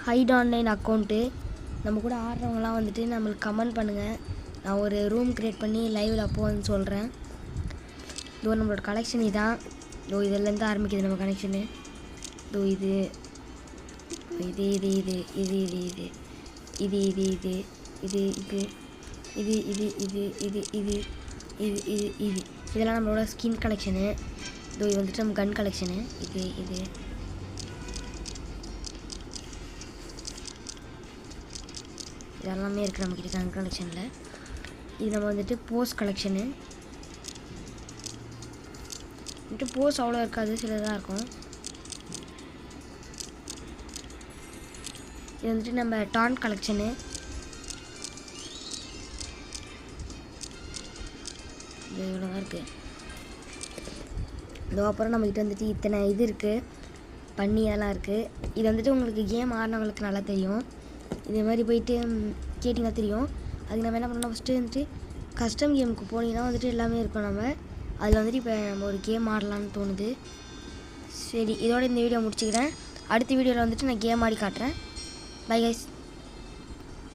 Height online account. நம்ம கூட ஆடுறவங்களாம் வந்துட்டு நம்மளுக்கு கமெண்ட் பண்ணுங்கள். நான் ஒரு ரூம் க்ரியேட் பண்ணி லைவில் அப்போ வந்து சொல்கிறேன். இதோ நம்மளோட கலெக்ஷன் இதான். இதோ இதிலேருந்து ஆரம்பிக்குது நம்ம கனெக்ஷனு. இதோ இது இது இது இது இது இது இது இது இது இது இது இது இது இது இது இது இது இது இது இதெல்லாம் நம்மளோட ஸ்கின் கலெக்ஷனு. இதோ இது வந்துட்டு நம்ம கன் கலெக்ஷனு. இது இது இதெல்லாமே இருக்குது நம்மக்கிட்ட கன் கலெக்ஷனில். இது நம்ம வந்துட்டு போஸ் கலெக்ஷனு. வந்துட்டு போஸ் அவ்வளோ இருக்காது, சிலதாக இருக்கும். இது வந்துட்டு நம்ம டான் கலெக்ஷனு. இது இவ்வளோ தான் இருக்குது. இதோ அப்புறம் நம்மக்கிட்ட வந்துட்டு இத்தனை இது இருக்குது, பண்ணி அதெல்லாம் இருக்குது. இது வந்துட்டு உங்களுக்கு கேம் ஆடினவங்களுக்கு நல்லா தெரியும். இதே மாதிரி போயிட்டு கேட்டிங்கன்னா தெரியும். அதுக்கு நம்ம என்ன பண்ணணும், ஃபஸ்ட்டு வந்துட்டு கஸ்டம் கேமுக்கு போனீங்கன்னா வந்துட்டு எல்லாமே இருக்கும். நம்ம அதில் வந்துட்டு இப்போ நம்ம ஒரு கேம் ஆடலான்னு தோணுது. சரி, இதோட இந்த வீடியோ முடிச்சுக்கிறேன். அடுத்த வீடியோவில் வந்துட்டு நான் கேம் ஆடி காட்டுறேன். Bye guys.